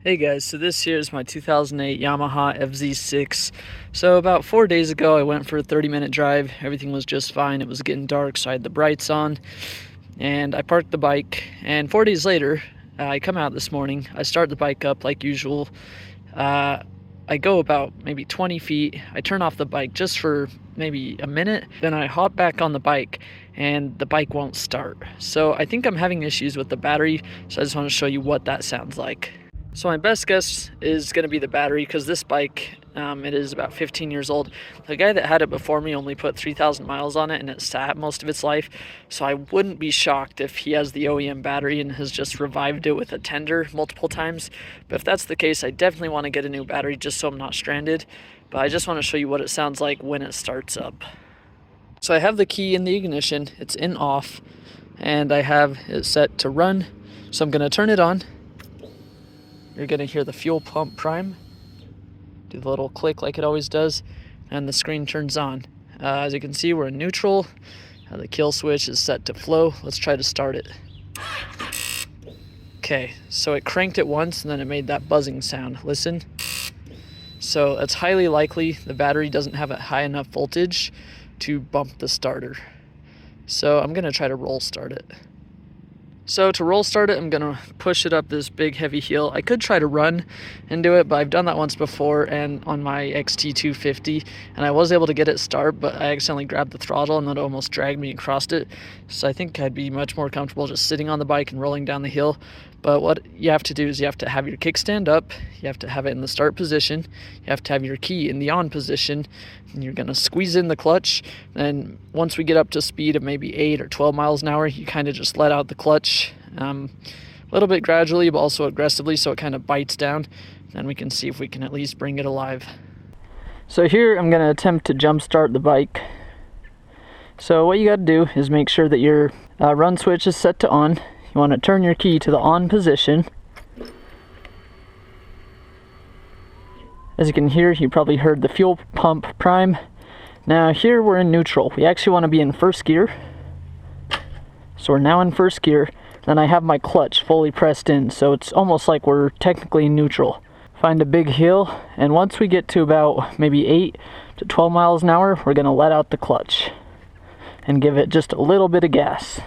Hey guys, so this here is my 2008 Yamaha FZ6. So about 4 days ago I went for a 30-minute drive. Everything was just fine. It was getting dark, so I had the brights on and I parked the bike, and 4 days later I come out this morning. I start the bike up like usual. I go about maybe 20 feet. I turn off the bike just for maybe a minute. Then I hop back on the bike and the bike won't start. So I think I'm having issues with the battery. So I just want to show you what that sounds like. So my best guess is going to be the battery, because this bike, it is about 15 years old. The guy that had it before me only put 3,000 miles on it and it sat most of its life. So I wouldn't be shocked if he has the OEM battery and has just revived it with a tender multiple times. But if that's the case, I definitely want to get a new battery just so I'm not stranded. But I just want to show you what it sounds like when it starts up. So I have the key in the ignition, it's in off, and I have it set to run. So I'm going to turn it on. You're going to hear the fuel pump prime, do the little click like it always does, and the screen turns on. As you can see, we're in neutral. The kill switch is set to flow. Let's try to start it. Okay, so it cranked it once and then it made that buzzing sound. Listen. So it's highly likely the battery doesn't have a high enough voltage to bump the starter. So I'm going to try to roll start it. So to roll start it, I'm going to push it up this big heavy hill. I could try to run and do it, but I've done that once before and on my XT250, and I was able to get it start, but I accidentally grabbed the throttle and that almost dragged me across it. So I think I'd be much more comfortable just sitting on the bike and rolling down the hill. But what you have to do is you have to have your kickstand up, you have to have it in the start position, you have to have your key in the on position, and you're going to squeeze in the clutch. And once we get up to speed of maybe 8 or 12 miles an hour, you kind of just let out the clutch a little bit gradually, but also aggressively, so it kind of bites down. Then we can see if we can at least bring it alive. So here I'm going to attempt to jump start the bike. So what you got to do is make sure that your run switch is set to on. You want to turn your key to the on position. As you can hear, you probably heard the fuel pump prime. Now here we're in neutral. We actually want to be in first gear. So we're now in first gear. Then I have my clutch fully pressed in, so it's almost like we're technically in neutral. Find a big hill, and once we get to about maybe 8 to 12 miles an hour, we're going to let out the clutch and give it just a little bit of gas.